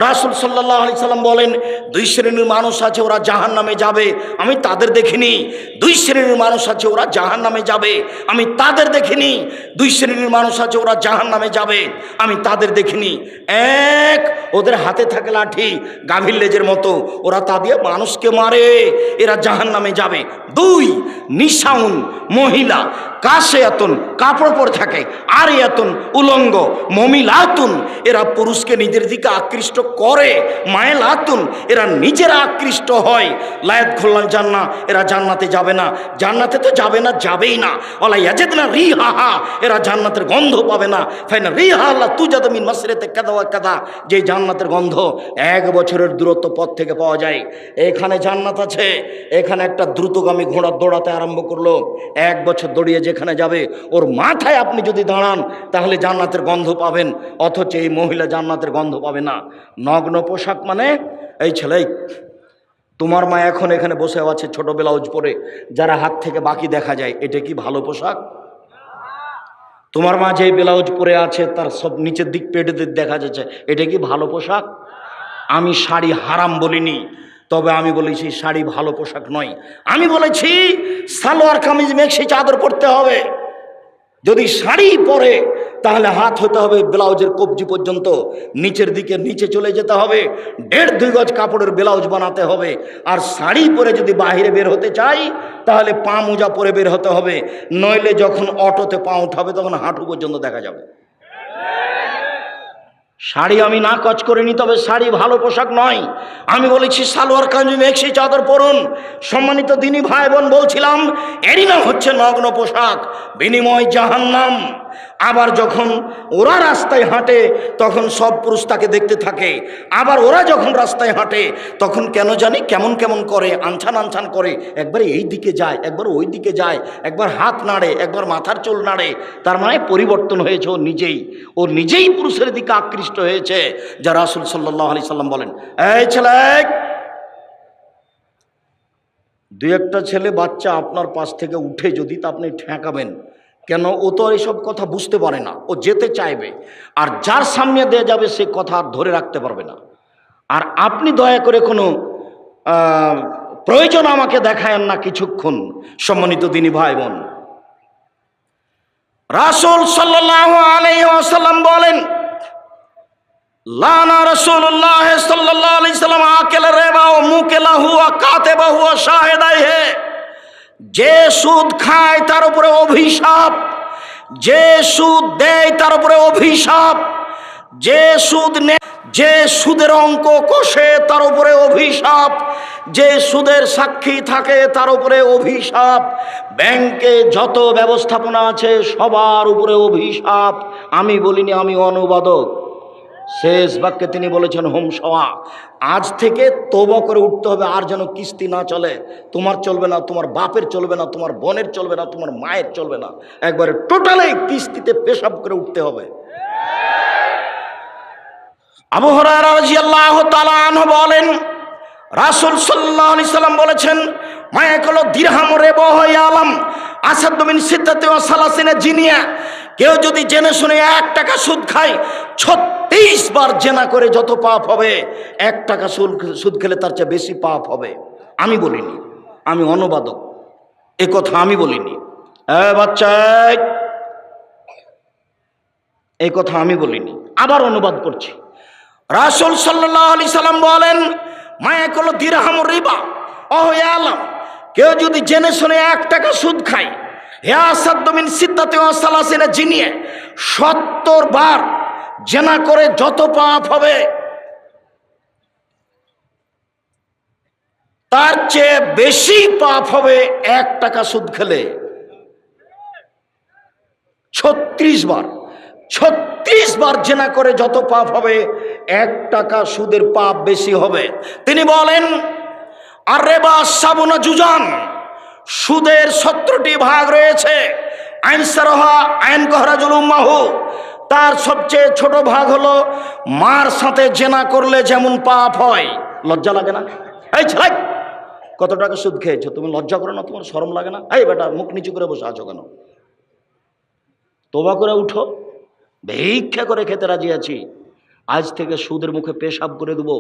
A: রাসূল সাল্লাল্লাহু আলাইহি সাল্লাম বলেন, 2 শ্রেণীর মানুষ আছে, ওরা জাহান্নামে যাবে, আমি তাদের দেখিনি। 2 শ্রেণীর মানুষ আছে, ওরা জাহান্নামে যাবে, আমি তাদের দেখিনি। 2 শ্রেণীর মানুষ আছে, ওরা জাহান্নামে যাবে, আমি তাদের দেখিনি। 1, ওদের হাতে থাকে লাঠি, গাভীর লেজের মতো, ওরা তা দিয়ে মানুষকে মারে, এরা জাহান্নামে যাবে। 2, নিশাউন, মহিলা, কাশে আতুন কাপড় পরে থাকে, আর আতুন উলঙ্গ, মমিলাতুন এরা পুরুষকে নিজের দিকে আকৃষ্ট করে, মায়েলাতুন এরা নিজেরা আকৃষ্ট হয়, লায়াত খুল্লাল জান্নাহ এরা জান্নাতে যাবে না, জান্নাতে তো যাবে না, যাবেই না, ওয়ালা ইয়াজিদনা রিহাহা এরা জান্নাতের গন্ধ পাবে না, ফাইনা রিহা আল্লাহ তুজাদ মিন মাসরিতে কাদা ওয়া কাদা যে জান্নাতের গন্ধ 1 বছরের দূরত্ব পথ থেকে পাওয়া যায়। এখানে জান্নাত আছে, এখানে একটা দ্রুতগামী ঘোড়া দৌড়াতে আরম্ভ করলো, 1 বছর দৌড়িয়ে যেখানে যাবে ওর মাথায় আপনি যদি দাঁড়ান তাহলে জান্নাতের গন্ধ পাবেন, অথচ এই মহিলা জান্নাতের গন্ধ পাবে না। নগ্ন পোশাক মানে এই ছেলে, তোমার মা এখন এখানে বসে আছে ছোট ব্লাউজ পরে, যারা হাত থেকে বাকি দেখা যায়, এটা কি ভালো পোশাক? তোমার মা যে ব্লাউজ পরে আছে তার সব নিচের দিক পেটের দিক দেখা যাচ্ছে, এটা কি ভালো পোশাক? আমি শাড়ি হারাম বলিনি, তবে আমি বলেছি শাড়ি ভালো পোশাক নয়। আমি বলেছি সালোয়ার কামিজ মেক্সি চাদর পরতে হবে। যদি শাড়ি পরে তাহলে হাত হতে হবে ব্লাউজের কবজি পর্যন্ত, নিচের দিকে নিচে চলে যেতে হবে, 1.5-2 গজ কাপড়ের ব্লাউজ বানাতে হবে। আর শাড়ি পরে যদি বাইরে বের হতে চাই তাহলে পা মোজা পরে বের হতে হবে, নইলে যখন অটোতে পা উঠাবে তখন হাঁটু পর্যন্ত দেখা যাবে। শাড়ি আমি না কচ করিনি, তবে শাড়ি ভালো পোশাক নয়। আমি বলেছি সালোয়ার কামিজ মেক্সি চাদর পরুন। সম্মানিত দিনী ভাই বোন, বলছিলাম এরই নাম হচ্ছে নগ্ন পোশাক, বিনিময় জাহান্নাম। আবার যখন ওরা রাস্তায় হাঁটে তখন সব পুরুষ তাকে দেখতে থাকে, আবার ওরা যখন রাস্তায় হাঁটে তখন কেন জানি কেমন কেমন করে, আনছান আনছান করে, একবার এই দিকে যায়, একবার ওই দিকে যায়, একবার হাত নাড়ে, একবার মাথার চুল নাড়ে। তার মানে পরিবর্তন হয়েছে ও নিজেই পুরুষের দিকে আকৃষ্ট হয়েছে, যা রাসূল সাল্লাল্লাহু আলাইহি সাল্লাম বলেন, এই ছেলে, 2-1টা ছেলে বাচ্চা আপনার পাশ থেকে উঠে যদি তা আপনি ঠেকাবেন কেন? ও তো এইসব কথা বুঝতে পারে না, ও যেতে চাইবে, আর যার সামনে দিয়ে যাবে সে কথা আর ধরে রাখতে পারবে না। আর আপনি দয়া করে কোনো প্রয়োজন আমাকে দেখায়েন না কিছুক্ষণ। সম্মানিত দিনী ভাই বোন, রাসূল সাল্লাল্লাহু আলাইহি ওয়াসাল্লাম বলেন, লানা রাসূলুল্লাহ সাল্লাল্লাহু আলাইহি সাল্লাম আকেল রিবা ওয়া মুকিলাহু ওয়া কাতিবাহু ওয়া শাহিদাইহি, যে সুদ খায় তার উপরে অভিশাপ, যে সুদ দেয় তার উপরে অভিশাপ, যে সুদ নেয়, যে সুদের অঙ্ক কষে তার উপরে অভিশাপ, যে সুদের সাক্ষী থাকে তার উপরে অভিশাপ, ব্যাংকে যত ব্যবস্থাপনা আছে সবার উপরে অভিশাপ। আমি বলিনি, আমি অনুবাদক। শেষ বাক্যে তিনি বলেছেন হোম সওয়া, আজ থেকে তওবা করে উঠতে হবে, আর যেন কিস্তি না চলে। তোমার চলবে না, তোমার বাপের চলবে না, তোমার বোনের চলবে না, তোমার মায়ের চলবে না, একবারে টোটালি কিস্তিতে পেশাব করে উঠতে হবে। আবু হুরায়রা রাদিয়াল্লাহু তাআলা আনহু বলেন, রাসূল সাল্লাল্লাহু আলাইহি সাল্লাম বলেছেন, মায়াকুলু দিরহাম রিবা ইয়ালাম আসাদু মিন সিত্তাতি ওয়া সালাসিনা জিনিয়া, কেউ যদি জেনে শুনে 1 টাকা সুদ খায় 36 বার জেনা করে যত পাপ হবে, 1 টাকা সুদ খেলে তার চেয়ে বেশি পাপ হবে। আমি বলিনি, আমি অনুবাদক, এ কথা আমি বলিনি। বাচ্চা, এই কথা আমি বলিনি, আবার অনুবাদ করছি। রাসূল সাল্লাল্লাহু আলাইহি সাল্লাম বলেন, মায়াকুলু দিরহাম রিবা ওয়া ইয়ালাম, কেউ যদি জেনে শুনে 1 টাকা সুদ খায়, হে আসাদু মিন সিত্তাতি ওয়া সালাসিনা জিনিয়া, 70 বার জেনা করে যত পাপ হবে তার চেয়ে বেশি পাপ হবে 1 টাকা সুদ খেলে। 36 বার, 36 বার জেনা করে যত পাপ হবে 1 টাকা সুদের পাপ বেশি হবে। তিনি বলেন, আর রিবা সাবুনা জুজান, সুদের 17টি ভাগ রয়েছে। আইন সারহা আইন কহরাজুল উম্মাহু, তার সবচেয়ে ছোট ভাগ হলো মার সাথে জেনা করলে যেমন পাপ হয়। লজ্জা লাগে না? এই ছেলে, কত টাকা সুদ খেয়েছো, তুমি লজ্জা করো না? তোমার শরম লাগে না? এই বেটা, মুখ নিচু করে বসে আছো কেন? তওবা করে উঠো। ভিক্ষা করে খেতে রাজি আছি, আজ থেকে সুদের মুখে পেশাব করে দেবো।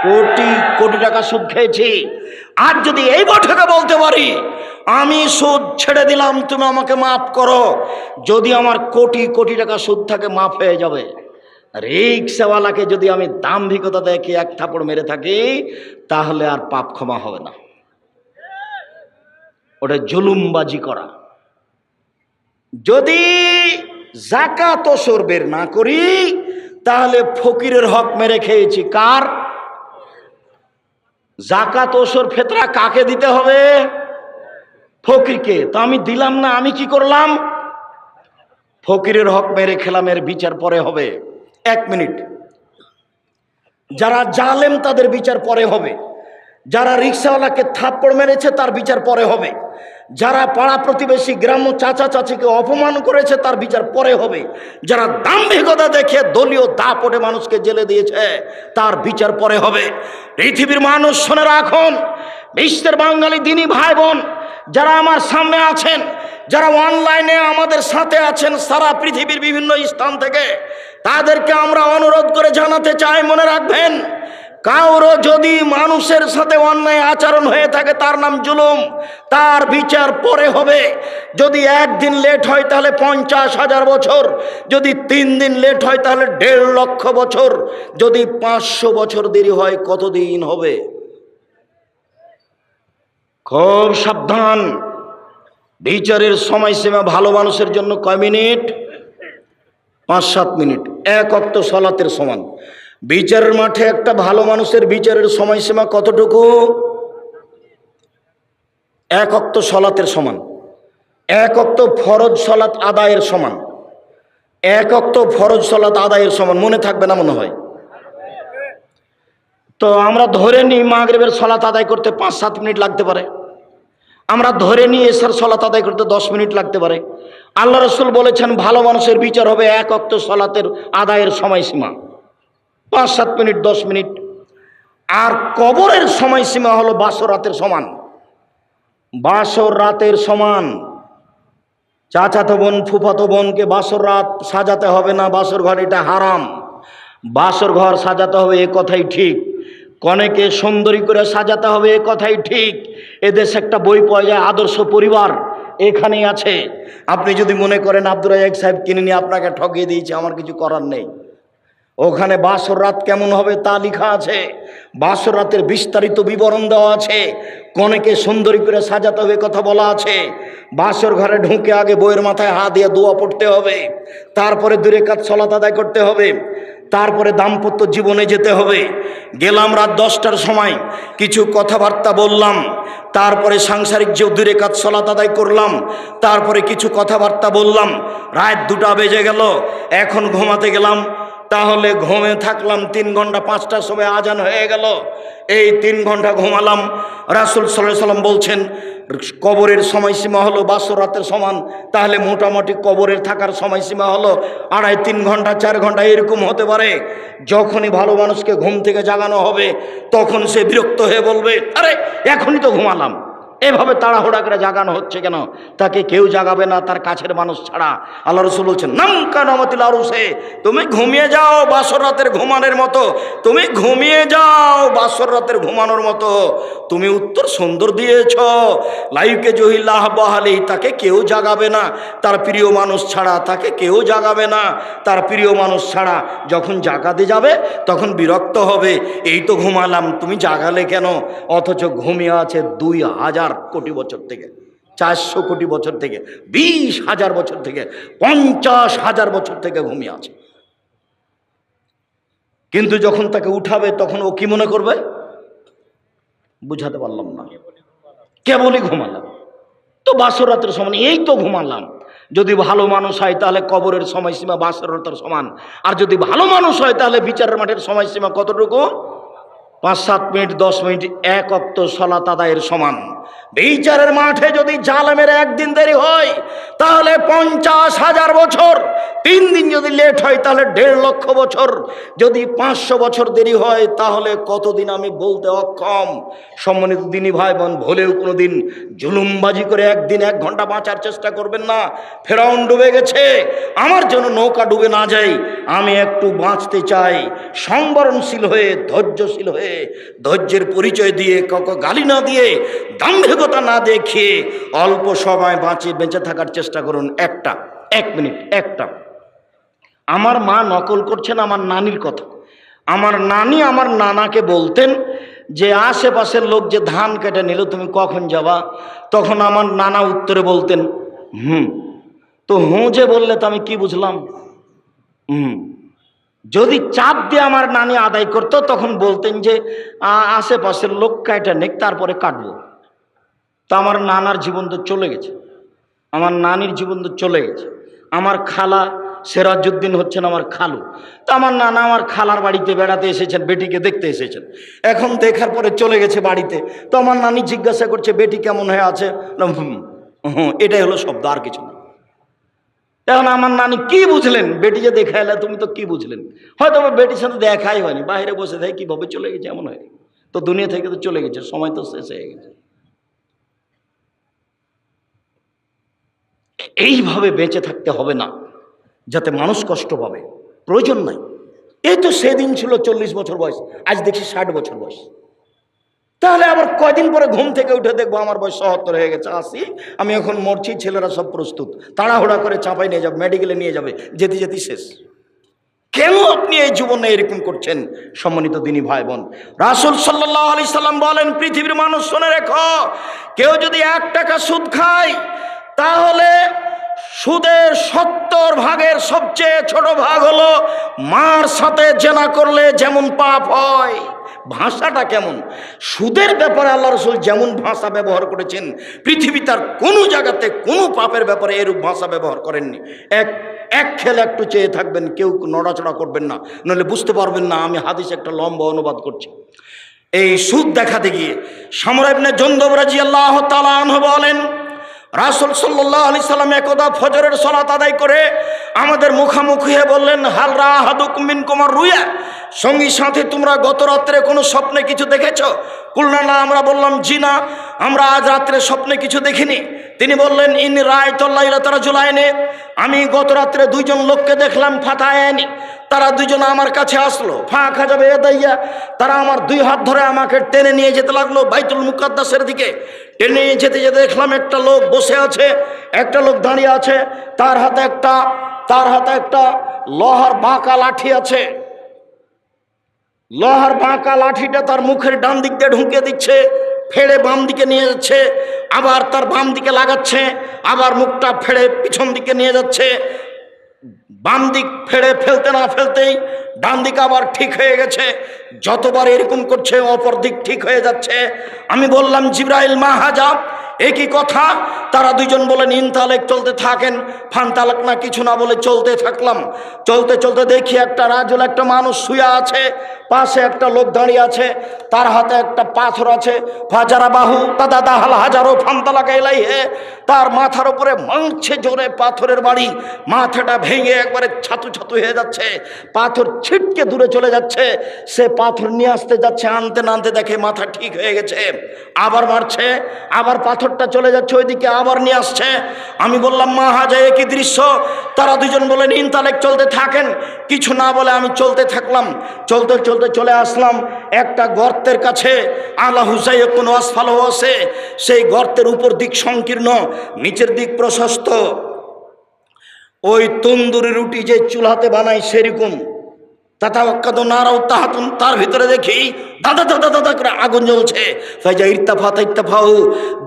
A: কোটি কোটি টাকা সুদ খেয়েছি, আর যদি এই বৈঠকে বলতে পারি আমি সুদ ছেড়ে দিলাম, তুমি আমাকে মাফ করো, যদি আমার কোটি কোটি টাকা সুদ থাকে মাফ হয়ে যাবে। রিক্সাওয়ালাকে যদি আমি দাম্ভিকতা দেখে 1 থাপড় মেরে থাকি তাহলে আর পাপ ক্ষমা হবে না, ওটা জুলুমবাজি করা। যদি যাকাত ওসর বের না করি তাহলে ফকিরের হক মেরে খেয়েছি। কার? যাকাত ওসর ফিতরা কাকে দিতে হবে? ফকিরকে। তো আমি দিলাম না, আমি কি করলাম? ফকিরের হক মেরে খেলাম, এর বিচার পরে হবে। 1 মিনিট। যারা জালেম তাদের বিচার পরে হবে। যারা রিক্সাওয়ালাকে থাপ্পড় মেরেছে তার বিচার পরে হবে। যারা পাড়া প্রতিবেশী গ্রাম্য চাচা চাচিকে অপমান করেছে তার বিচার পরে হবে। যারা দাম্ভিকতা দেখে দলীয় দাপটে মানুষকে জেলে দিয়েছে তার বিচার পরে হবে। পৃথিবীর মানুষ শুনে রাখুন, বিশ্বের বাঙালি দিনী ভাই বোন যারা আমার সামনে আছেন, যারা অনলাইনে আমাদের সাথে আছেন সারা পৃথিবীর বিভিন্ন স্থান থেকে, তাদেরকে আমরা অনুরোধ করে জানাতে চাই, মনে রাখবেন, কারো যদি মানুষের সাথে অন্যায় আচরণ হয়ে থাকে তার নাম জুলুম, তার বিচার পরে হবে। যদি 1 দিন লেট হয় তাহলে 50,000 বছর, যদি 3 দিন লেট হয় তাহলে 1.5 লক্ষ বছর, যদি 500 বছর দেরি হয় কতদিন হবে? খুব সাবধান। বিচারের সময়সীমা ভালো মানুষের জন্য কয় মিনিট? 5-7 মিনিট। 1 ওয়াক্ত সালাতের সমান। বিচারের মাঠে একটা ভালো মানুষের বিচারের সময়সীমা কতটুকু? 1 ওয়াক্ত সালাতের সমান। 1 ওয়াক্ত ফরজ সালাত আদায়ের সমান। 1 ওয়াক্ত ফরজ সালাত আদায়ের সমান। মনে থাকবে না মনে হয়? তো আমরা ধরে নিই মাগরিবের সালাত আদায় করতে 5-7 মিনিট লাগতে পারে। আমরা ধরে নিই এশার সালাত আদায় করতে 10 মিনিট লাগতে পারে। আল্লাহ রাসূল বলেছেন ভালো মানুষের বিচার হবে 1 ওয়াক্ত সালাতের আদায়ের সময়সীমা 5-7 মিনিট, 10 মিনিট। আর কবরের সময়সীমা হলো বাসর রাতের সমান। বাসর রাতের সমান। চাচাতো বোন ফুফাতো বোনকে বাসর রাত সাজাতে হবে না, বাসর ঘর এটা হারাম। বাসর ঘর সাজাতে হবে এ কথাই ঠিক, কনেকে সুন্দরী করে সাজাতে হবে এ কথাই ঠিক। এদেশে একটা বই পাওয়া যায় আদর্শ পরিবার, এখানেই আছে। আপনি যদি মনে করেন আব্দুর রাজ্জাক সাহেব কিনে নিয়ে আপনাকে ঠকিয়ে দিয়েছে, আমার কিছু করার নেই। ওখানে বাসর রাত কেমন হবে তা লেখা আছে। বাসর রাতের বিস্তারিত বিবরণ দেওয়া আছে। কনেকে সুন্দরী করে সাজাতে হবে কথা বলা আছে। বাসর ঘরে ঢুকে আগে বইয়ের মাথায় হাত দিয়ে দোয়া পড়তে হবে, তারপরে 2 রাকাত সালাত আদায় করতে হবে, তারপরে দাম্পত্য জীবনে যেতে হবে। গেলাম রাত 10টার সময়, কিছু কথাবার্তা বললাম, তারপরে সাংসারিক যে 2 রাকাত সালাত আদায় করলাম, তারপরে কিছু কথাবার্তা বললাম, রাত 2টা বেজে গেল। এখন ঘুমাতে গেলাম, তাহলে ঘুমে থাকলাম 3 ঘন্টা, 5টার সময় আজান হয়ে গেল। এই 3 ঘন্টা ঘুমালাম। রাসূল সাল্লাল্লাহু আলাইহি সাল্লাম বলছেন কবরের সময়সীমা হলো বাসর রাতের সমান। তাহলে মোটামুটি কবরের থাকার সময়সীমা হলো 2.5-3 ঘন্টা, 4 ঘন্টা এরকম হতে পারে। যখনই ভালো মানুষকে ঘুম থেকে জাগানো হবে তখন সে বিরক্ত হয়ে বলবে, আরে এখনই তো ঘুমালাম, এভাবে তাড়াহুড়া করে জাগানো হচ্ছে কেন? তাকে কেউ জাগাবে না তার কাছের মানুষ ছাড়া। আল্লাহ রাসূল বলছেন নাম কানামাতিল আরুসে, তুমি ঘুমিয়ে যাও বাসর রাতের ঘুমানোর মতো, তুমি ঘুমিয়ে যাও বাসর রাতের ঘুমানোর মতো। তুমি উত্তর সুন্দর দিয়েছ, লাইকে জহিল্লাহ বাহালি, তাকে কেউ জাগাবে না তার প্রিয় মানুষ ছাড়া, তাকে কেউ জাগাবে না তার প্রিয় মানুষ ছাড়া। যখন জাগাতে যাবে তখন বিরক্ত হবে, এই তো ঘুমালাম তুমি জাগালে কেন? অথচ ঘুমিয়ে আছে 2000 কোটি বছর থেকে, 400 কোটি বছর থেকে, 20,000 বছর থেকে, 50,000 বছর থেকে ঘুমিয়ে আছে। কিন্তু যখন তাকে উঠাবে তখন ও কি মনে করবে? বুঝাতে পারলাম না, কেবলই ঘুমালাম তো বাসর রাতের সমান, এই তো ঘুমালাম। যদি ভালো মানুষ হয় তাহলে কবরের সময়সীমা বাসর রাতের সমান। আর যদি ভালো মানুষ হয় তাহলে বিচারের মাঠের সময়সীমা কতটুকু? 5-7 মিনিট, 10 মিনিট, 1 ওয়াক্ত সালাত আদায়ের সমান। বিচারের মাঠে যদি জালেমের 1 দিন দেরি হয় তাহলে 50,000 বছর, 3 দিন যদি লেট হয় তাহলে 1.5 লক্ষ বছর, যদি 500 বছর দেরি হয় তাহলে কতদিন আমি বলতে অক্ষম। সম্মানিত দিনী ভাই বোন, ভুলেও কোনোদিন জুলুমবাজি করে 1 দিন 1 ঘন্টা বাঁচার চেষ্টা করবেন না। ফেরাউন ডুবে গেছে, আমার জন্য নৌকা ডুবে না যায়, আমি একটু বাঁচতে চাই। সংবরণশীল হয়ে, ধৈর্যশীল হয়ে, ধৈর্যের পরিচয় দিয়ে, কাউকে গালি না দিয়ে, দাম্ভিকতা না দেখিয়ে অল্প সময় বেঁচে থাকার চেষ্টা করুন। 1 মিনিট, একটা। আমার মা নকল করছেন আমার নানির কথা। আমার নানি আমার নানাকে বলতেন যে আশেপাশের লোক যে ধান কেটে নিল তুমি কখন যাবা? তখন আমার নানা উত্তরে বলতেন তো তো হুঁ যে বললে তো আমি কি বুঝলাম? যদি চাপ দিয়ে আমার নানি আদায় করতো তখন বলতেন যে আশেপাশের লোক কাটা নেক, তারপরে কাটবো। তা আমার নানার জীবন তো চলে গেছে, আমার নানির জীবন তো চলে গেছে। আমার খালা সিরাজউদ্দিন হচ্ছেন আমার খালু। তা আমার নানা আমার খালার বাড়িতে বেড়াতে এসেছেন, বেটিকে দেখতে এসেছেন। এখন দেখার পরে চলে গেছে বাড়িতে। তো আমার নানি জিজ্ঞাসা করছে বেটি কেমন হয়ে আছে? এটাই হলো শব্দ, আর কিছু না। এখন আমার নানি কি বুঝলেন? বেটি যে দেখা এলে তুমি তো কি বুঝলেন? হয়তো বেটির সাথে দেখাই হয়নি, বাইরে বসে থাকে কিভাবে চলে গেছে এমন হয়। তো দুনিয়া থেকে তো চলে গেছে, সময় তো শেষ হয়ে গেছে। এইভাবে বেঁচে থাকতে হবে না যাতে মানুষ কষ্ট পাবে, প্রয়োজন নাই। এই তো সেদিন ছিল 40 বছর বয়স, আজ দেখি 60 বছর বয়স। তাহলে আবার কয়দিন পরে ঘুম থেকে উঠে দেখবো আমার বয়স 77 হয়ে গেছে, 80, আমি এখন মরছি, ছেলেরা সব প্রস্তুত, তাড়াহুড়া করে চাপাই নিয়ে যাবে, মেডিকেলে নিয়ে যাবে, যেতে যেতে শেষ। কেন আপনি এই জীবনে এরকম করছেন? সম্মানিত দিনী ভাই বোন, রাসূল সাল্লাল্লাহু আলাইহি সাল্লাম বলেন, পৃথিবীর মানুষ শুনে রেখো, কেউ যদি 1 টাকা সুদ খায় তাহলে সুদের 70 ভাগের সবচেয়ে ছোট ভাগ হলো মার সাথে জেনা করলে যেমন পাপ হয়। ভাষাটা কেমন! সুদের ব্যাপারে আল্লাহ রাসূল যেমন ভাষা ব্যবহার করেছেন, পৃথিবী তার কোনো জায়গাতে কোনো পাপের ব্যাপারে এরূপ ভাষা ব্যবহার করেননি। এক খেলে একটু চেয়ে থাকবেন, কেউ নড়াচড়া করবেন না, নইলে বুঝতে পারবেন না আমি হাদিস একটা লম্বা অনুবাদ করছি। এই সুদ দেখাতে গিয়ে সামরা ইবনে জুনদুব রাদিয়াল্লাহু তাআলা আনহু বলেন, রাসূল সাল্লাল্লাহু আলাইহি সাল্লাম একদা ফজরের সালাত আদায় করে আমাদের মুখামুখি হয়ে বললেন, হাল রা আহাদুকুম মিনকুম আর-রুয়া, সঙ্গী সাথে তোমরা গত রাত্রে কোনো স্বপ্নে কিছু দেখেছো? কুলনা না, আমরা বললাম জি না, আমরা আজ রাত্রে স্বপ্নে কিছু দেখিনি। তিনি বললেন, ইন রাআইতুল লাইলাতা রাজুলাইনি, আমি গত রাত্রে 2 জন লোককে দেখলাম, ফাতায়ানি, তারা 2 জন আমার কাছে আসলো, ফাঁকা যাবে এদাইয়া, তারা আমার 2 হাত ধরে আমাকে টেনে নিয়ে যেতে লাগলো বাইতুল মুকাদ্দাসের দিকে। টেনে নিয়ে যেতে যেতে দেখলাম একটা লোক বসে আছে, একটা লোক দাঁড়িয়ে আছে, তার হাতে একটা লোহার বাঁকা লাঠি আছে। লোহার বাঁকা লাঠিটা তার মুখের ডান দিক দিয়ে ঢুকিয়ে দিচ্ছে, ফেড়ে বাম দিকে নিয়ে যাচ্ছে, আবার তার বাম দিকে লাগাচ্ছে, আবার মুখটা ফেড়ে পিছন দিকে নিয়ে যাচ্ছে। বাম দিক ফেড়ে ফেলতে না ফেলতেই ডান দিক আবার ঠিক হয়ে গেছে। যতবার এরকম করছে অপর দিক ঠিক হয়ে যাচ্ছে। আমি বললাম, জিবরাইল মা হাজা, একই কথা। তারা 2 জন বলেন, ইনতালেক, চলতে থাকেন। ফানতালেক না, কিছু না বলে চলতে থাকলাম। চলতে চলতে দেখি একটা রাজুল, একটা মানুষ শুয়ে আছে, পাশে একটা লোক দাঁড়িয়ে আছে, তার হাতে একটা পাথর আছে। ফাজারা বাহু দাদা দাহাল হাজারো ফানতালাকা ইলাইহে, তার মাথার উপরে মারছে জোরে পাথরের বাড়ি, মাথাটা ভেঙে একবারে ছাতু ছাতু হয়ে যাচ্ছে, পাথর ছিটকে দূরে চলে যাচ্ছে। সে পাথর নিয়ে আসতে যাচ্ছে, আনতে না আনতে দেখে মাথা ঠিক হয়ে গেছে, আবার মারছে, আবার পাথরটা চলে যাচ্ছে ওইদিকে, আবার নিয়ে আসছে। আমি বললাম, মা হাজা, একই দৃশ্য। তারা 2 জন বলেন, ইনতালেক, চলতে থাকেন। কিছু না বলে আমি চলতে থাকলাম। চলতে চলতে চলে আসলাম একটা গর্তের কাছে। আলা হুসাইকুন আসফালহু আছে, সেই গর্তের উপর দিক সংকীর্ণ, নিচের দিক প্রশস্ত। ওই তন্দুরি রুটি যে চুলাতে বানায় সেরকম। তার ভিতরে দেখি দাদা দাদা দাদা করে আগুন জ্বলছে। ফাইজা ইরতাফাউ,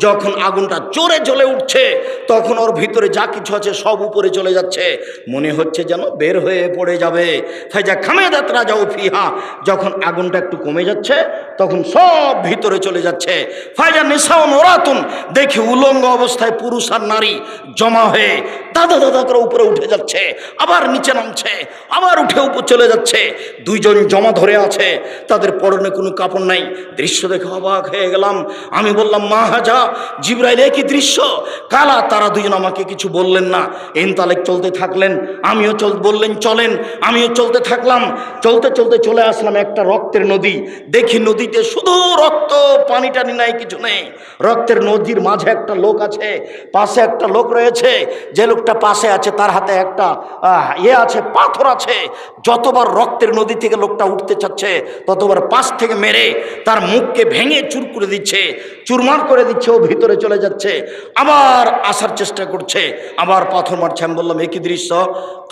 A: যখন আগুনটা জোরে জ্বলে উঠছে তখন ওর ভিতরে যা কিছু আছে সব উপরে চলে যাচ্ছে, মনে হচ্ছে যেন বের হয়ে পড়ে যাবে। ফাইজা খামেদাত রাজাউ ফিহা, যখন আগুনটা একটু কমে যাচ্ছে তখন সব ভিতরে চলে যাচ্ছে। ফাইজা নিসাউন ওরাতুন, দেখি উলঙ্গ অবস্থায় পুরুষ আর নারী জমা হয়ে দাদা দাদা করে উপরে উঠে যাচ্ছে, আবার নিচে নামছে, আবার উঠে উপর চলে যাচ্ছে। 2 জন জমা ধরে আছে, তাদের পরনে কোনো কাপড় নাই। দৃশ্য দেখে অবাক হয়ে গেলাম। আমি বললাম, মা হাজা, জিবরাইল, একই দৃশ্য, কালা। তারা 2 জন আমাকে কিছু বললেন না, ইনতালেক, চলতে থাকলেন। আমিও বললেন চলেন, আমিও চলতে থাকলাম। চলতে চলতে চলে আসলাম একটা রক্তের নদী। দেখি নদীতে শুধু রক্ত, পানি টানি নাই, কিছু নেই। রক্তের নদীর মাঝে একটা লোক আছে, পাশে একটা লোক রয়েছে। যে লোকটা পাশে আছে তার হাতে একটা আছে, পাথর আছে। যতবার রক্তের নদী থেকে লোকটা উঠতে চাচ্ছে ততবার পাশ থেকে মেরে তার মুখকে ভেঙে চুর করে দিচ্ছে, চুরমার করে দিচ্ছে, ও ভিতরে চলে যাচ্ছে, আবার আসার চেষ্টা করছে, আবার পাথর মারছে। আমি বললাম একই দৃশ্য।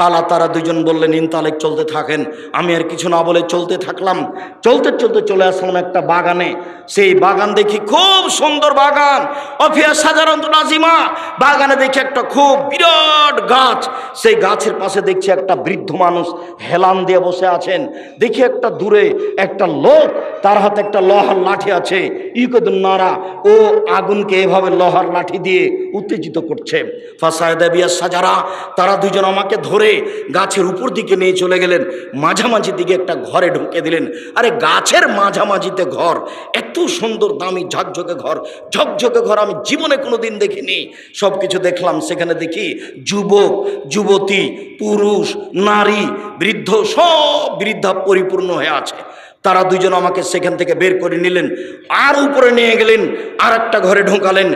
A: কালা তারা দুজন বললেন ইনতালেক, চলতে থাকেন। আমি আর কিছু না বলে চলতে থাকলাম। চলতে চলতে চলে আসলাম একটা বাগানে। সেই বাগান দেখি খুব সুন্দর বাগান, অফিয়া সাজারন্ত নাজিমা। বাগানে দেখি একটা খুব বিরাট গাছ, সেই গাছের পাশে দেখছি একটা বৃদ্ধ মানুষ হেলান দিয়ে বসে আছেন। দেখি একটা দূরে একটা লোক, তার হাতে একটা লোহার লাঠি আছে, ইকদুন্নারা, ও আগুনকে এভাবে লোহার লাঠি দিয়ে উত্তেজিত করছে। ফাসায়দা বিয়া সাজারা, তারা দুজন আমাকে ধরে গাছের উপর দিকে নিয়ে চলে গেলেন, মাঝামাঝি দিকে একটা ঘরে ঢুকে দিলেন। আরে গাছের মাঝামাঝিতে ঘর, এত সুন্দর দামি ঝকঝকে ঘর, ঝকঝকে ঘর আমি জীবনে কোনোদিন দেখিনি। সব কিছু দেখলাম। সেখানে দেখি যুবক, যুবতী, পুরুষ, নারী, বৃদ্ধ, সব বৃদ্ধা পরিপূর্ণ হয়ে আছে। তারা দুজন আমাকে সেখান থেকে বের করে নিলেন, আর উপরে নিয়ে গেলেন, আর একটা ঘরে ঢোকালেন।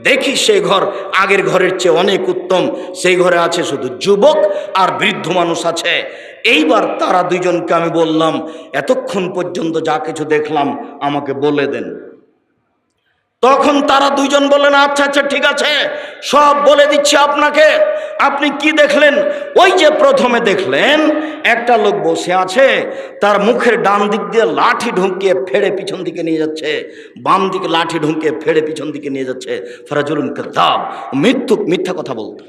A: দেখি সেই ঘর আগের ঘরের চেয়ে অনেক উত্তম। সেই ঘরে আছে শুধু যুবক আর বৃদ্ধ মানুষ আছে। এইবার তারা দুজনকে আমি বললাম, এতক্ষণ পর্যন্ত যা কিছু দেখলাম আমাকে বলে দেন। তখন তারা দুইজন বললেন, আচ্ছা আচ্ছা ঠিক আছে, সব বলে দিচ্ছি আপনাকে। আপনি কি দেখলেন? ওই যে প্রথমে দেখলেন একটা লোক বসে আছে, তার মুখের ডান দিক দিয়ে লাঠি ঢুকিয়ে ফেড়ে পিছন দিকে নিয়ে যাচ্ছে, বাম দিকে লাঠি ঢুকিয়ে ফেড়ে পিছন দিকে নিয়ে যাচ্ছে। ফারাজুলুন কাযাব, মিথ্যা কথা বলতে।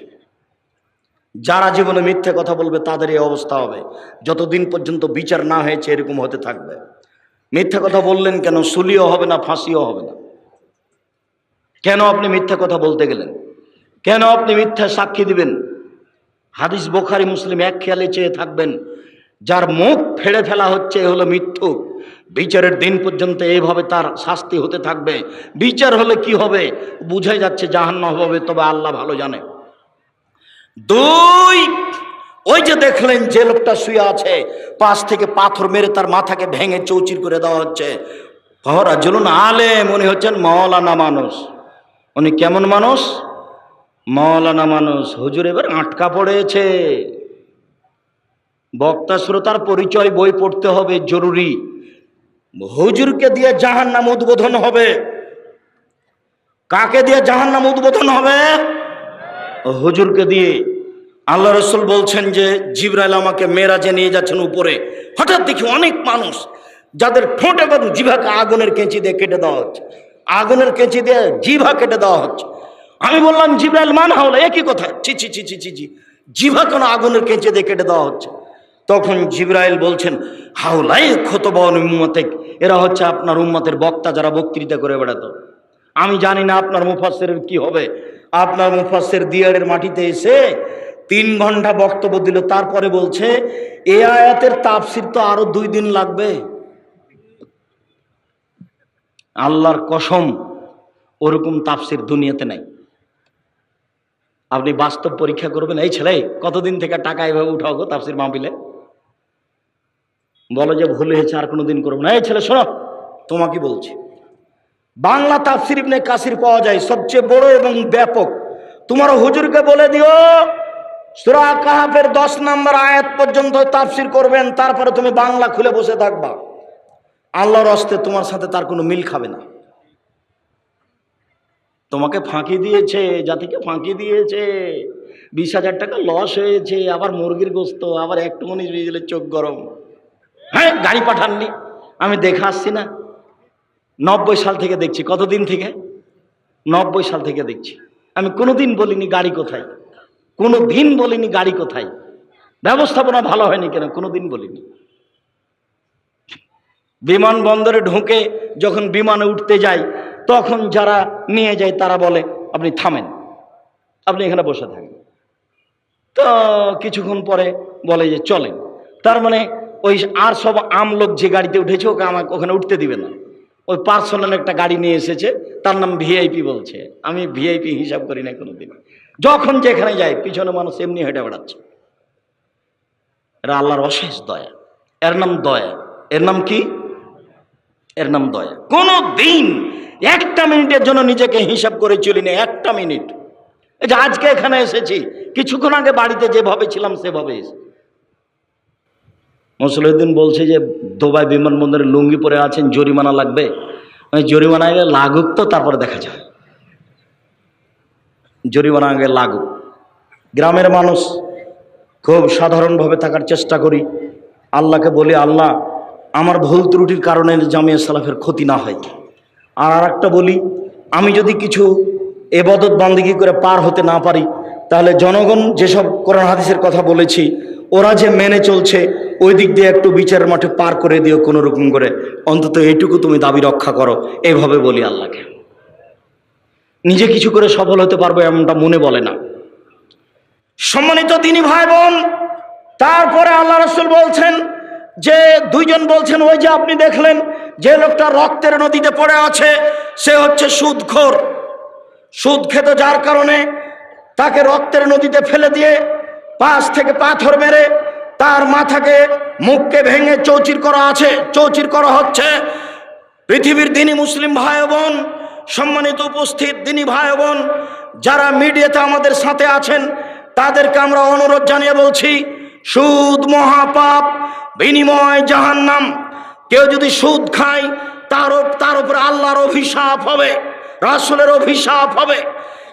A: যারা জীবনে মিথ্যে কথা বলবে তাদের এই অবস্থা হবে। যতদিন পর্যন্ত বিচার না হয়েছে এরকম হতে থাকবে। মিথ্যা কথা বললেন কেন? সুলিও হবে না, ফাঁসিও হবে না। কেন আপনি মিথ্যা কথা বলতে গেলেন? কেন আপনি মিথ্যা সাক্ষী দিবেন? হাদিস বুখারী মুসলিম এক খেয়ালে চেয়ে থাকবেন, যার মুখ ফেড়ে ফেলা হচ্ছে এ হলো মিথ্যুক। বিচারের দিন পর্যন্ত এইভাবে তার শাস্তি হতে থাকবে। বিচার হলে কি হবে? বুঝাই যাচ্ছে জাহান্নাম হবে, তবে আল্লাহ ভালো জানে। দুই, ওই যে দেখলেন যে লোকটা শুয়ে আছে, পাশ থেকে পাথর মেরে তার মাথাকে ভেঙে চৌচির করে দেওয়া হচ্ছে। রাজুলুন আলেম, উনি হচ্ছেন মাওলানা মানুষ। উনি কেমন মানুষ? মাওলানা মানুষ। হুজুর এবার আটকা পড়েছে। বক্তা শ্রোতার পরিচয় বই পড়তে হবে, জরুরি। হুজুরকে দিয়ে জাহান্নাম উদ্বোধন হবে। কাকে দিয়ে জাহান্নাম উদ্বোধন হবে? হুজুরকে দিয়ে। আল্লাহ রাসূল বলছেন যে জিবরাইল আমাকে মেরাজে নিয়ে যাচ্ছেন উপরে। হঠাৎ দেখি অনেক মানুষ, যাদের ঠোঁট এবং জিভাকে আগুনের কেঁচি দিয়ে কেটে দেওয়া হচ্ছে, আগুনের কেঁচি দিয়ে জিভা কেটে দেওয়া হচ্ছে। আমি বললাম, জিবরাইল মান হাওলা, একই কথা। ছি ছি ছি ছি ছি জি, জিভা কেন আগুনের কেঁচি দিয়ে কেটে দেওয়া হচ্ছে? তখন জিবরাইল বলছেন, হাওলাই খতবান উম্মতেক, এরা হচ্ছে আপনার উম্মতের বক্তা, যারা বক্তৃতা করে বেড়াতো। আমি জানি না আপনার মুফাসসিরের কি হবে। আপনার মুফাসসির দিয়ারের মাটিতে এসে 3 ঘন্টা বক্তব্য দিল, তারপরে বলছে এই আয়াতের তাফসীর তো আরো 2 দিন লাগবে। আল্লাহর কসম, ওরকম তাফসীর দুনিয়াতে নাই। আপনি বাস্তব পরীক্ষা করবেন। এই ছেলে, কতদিন থেকে টাকা এভাবে উঠাও গো তাফসীর মাহফিলে? বলো যে ভুল হয়েছে, আর কোনোদিন করবো না। এই ছেলে শোনো, তোমাকে বলছি, বাংলা তাফসীর ইবনে কাসির পাওয়া যায়, সবচেয়ে বড় এবং ব্যাপক। তোমার হুজুরকে বলে দিও সূরা কাহফের 10 নম্বর আয়াত পর্যন্ত তাফসীর করবেন, তারপরে তুমি বাংলা খুলে বসে থাকবা। আল্লাহর হস্তে তোমার সাথে তার কোনো মিল খাবে না। তোমাকে ফাঁকি দিয়েছে, জাতিকে ফাঁকি দিয়েছে। 20,000 টাকা লস হয়েছে, আবার মুরগির গোস্ত, আবার একটু মনে হয়ে গেলে চোখ গরম। হ্যাঁ, গাড়ি পাঠাননি, আমি দেখে আসছি না। 90 সাল থেকে দেখছি। কতদিন থেকে? 90 সাল থেকে দেখছি। আমি কোনোদিন বলিনি গাড়ি কোথায়, কোনোদিন বলিনি গাড়ি কোথায়, ব্যবস্থাপনা ভালো হয়নি কেন, কোনোদিন বলিনি। বিমানবন্দরে ঢুকে যখন বিমানে উঠতে যাই, তখন যারা নিয়ে যায় তারা বলে আপনি থামেন, আপনি এখানে বসে থাকেন। তো কিছুক্ষণ পরে বলে যে চলেন। তার মানে ওই আর সব আমলোক যে গাড়িতে উঠেছে ওকে আমাকে ওখানে উঠতে দিবে না। ওই পার্সোনাল একটা গাড়ি নিয়ে এসেছে, তার নাম ভিআইপি বলছে। আমি ভিআইপি হিসাব করি না কোনোদিন। যখন যেখানে যাই পিছনে মানুষ এমনি হেঁটে বেড়াচ্ছে। এরা আল্লাহর অশেষ দয়া। এর নাম দয়া। এর নাম কি? এর নাম দয়া। কোনো দিন একটা মিনিটের জন্য নিজেকে হিসাব করে চলি না, একটা মিনিট। এই যে আজকে এখানে এসেছি, কিছুক্ষণ আগে বাড়িতে যেভাবে ছিলাম সেভাবে এসে। মুসলিউদ্দিন বলছে যে দুবাই বিমানবন্দরে লুঙ্গি পরে আছেন, জরিমানা লাগবে। জরিমানা আগে লাগুক তো তারপরে দেখা যায়, জরিমানা আগে লাগুক। গ্রামের মানুষ খুব সাধারণভাবে থাকার চেষ্টা করি, আল্লাহকে বলি আল্লাহ আমার ভুল ত্রুটির কারণে জামিয়া সালাফের ক্ষতি না হয়। আর একটা বলি, আমি যদি কিছু এবাদত বান্দিগি করে পার হতে না পারি, তাহলে জনগণ যেসব কোরআন হাদিসের কথা বলেছি ওরা যে মেনে চলছে ওই দিক দিয়ে একটু বিচারের মাঠে পার করে দিও কোনো রকম করে, অন্তত এইটুকু তুমি দাবি রক্ষা করো। এইভাবে বলি আল্লাহকে। নিজে কিছু করে সফল হতে পারবো এমনটা মনে বলে না। সম্মানিত দ্বীনি ভাই বোন, তারপরে আল্লাহ রাসূল বলছেন যে দুইজন বলছেন ওই যে আপনি দেখলেন যে লোকটা রক্তের নদীতে পড়ে আছে সে হচ্ছে সুদখোর। সুদ খেত যার কারণে তাকে রক্তের নদীতে ফেলে দিয়ে পাশ থেকে পাথর মেরে তার মাথাকে মুখকে ভেঙে চৌচির করা আছে, চৌচির করা হচ্ছে। পৃথিবীর দ্বীনি মুসলিম ভাই বোন, সম্মানিত উপস্থিত দ্বীনি ভাই বোন, যারা মিডিয়াতে আমাদের সাথে আছেন তাদেরকে আমরা অনুরোধ জানিয়ে বলছি, সুদ মহাপাপ, বিনিময় জাহান্নাম। কেউ যদি সুদ খায় তার উপর আল্লাহর অভিশাপ হবে, রাসূলের অভিশাপ হবে।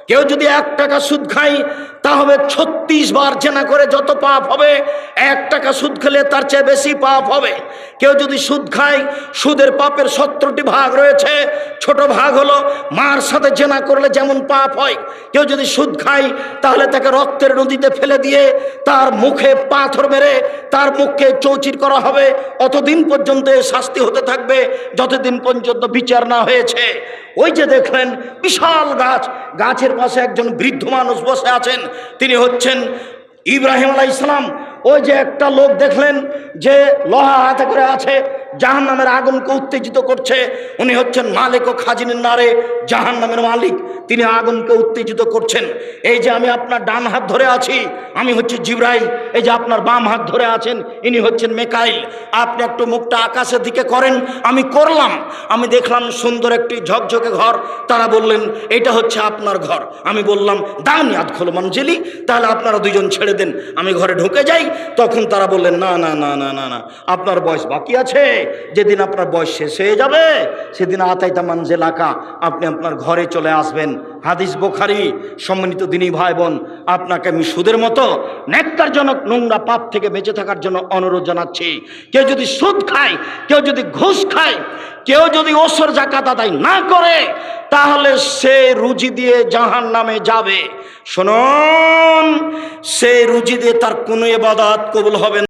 A: কেউ যদি 1 টাকা সুদ খায় তা হবে 36 বার জেনা করে যত পাপ হবে, 1 টাকা সুদ খেলে তার চেয়ে বেশি পাপ হবে। কেউ যদি সুদ খায়, সুদের পাপের 17টি ভাগ রয়েছে। ছোট ভাগ হলো মার সাথে জেনা করলে যেমন পাপ হয়। কেউ যদি সুদ খায় তাহলে তাকে রক্তের নদীতে ফেলে দিয়ে তার মুখে পাথর মেরে তার মুখকে চৌচির করা হবে। অতদিন পর্যন্ত শাস্তি হতে থাকবে যতদিন পর্যন্ত বিচার না হয়েছে। ওই যে দেখলেন বিশাল গাছ, গাছের পাশে একজন বৃদ্ধ মানুষ বসে আছেন, তিনি হচ্ছেন ইব্রাহিম আলাইহিস সালাম। ওই যে একটা লোক দেখলেন যে লোহা হাতে করে আছে, জাহান্নামের আগুনকে উত্তেজিত করছে, উনি হচ্ছেন মালিক ও খাজিনের নারে জাহান্নামের মালিক, তিনি আগুনকে উত্তেজিত করছেন। এই যে আমি আপনার ডান হাত ধরে আছি, আমি হচ্ছি জিবরাইল। এই যে আপনার বাম হাত ধরে আছেন, ইনি হচ্ছেন মিকাইল। আপনি একটু মুখটা আকাশের দিকে করেন। আমি করলাম, আমি দেখলাম সুন্দর একটি ঝকঝকে ঘর। তারা বললেন এটা হচ্ছে আপনার ঘর। আমি বললাম দানি আদখুলু মানজিলি, তাহলে আপনারা দুইজন ছেড়ে দেন, আমি ঘরে ঢুকে যাই। তখন তারা বললেন না না না না না না, আপনার বয়স বাকি আছে, যেদিন আপনার বয়স শেষ হয়ে যাবে সেদিন আতাইতা মানজিলাকা, আপনি আপনার ঘরে চলে আসবেন। হাদিস বুখারী। সম্মানিত দ্বীনি ভাই বোন, আপনাকে আমি সুদের মতো নেককারজনক নোংরা পাপ থেকে বেঁচে থাকার জন্য অনুরোধ জানাচ্ছি। কেউ যদি সুদ খায়, কেউ যদি ঘুষ খায়, কেউ যদি ওসর যাকাত আদায় না করে, তাহলে সে রুজি দিয়ে জাহান্নামে যাবে। শুনুন, সে রুজি দিয়ে তার কোনো ইবাদত কবুল হবে না।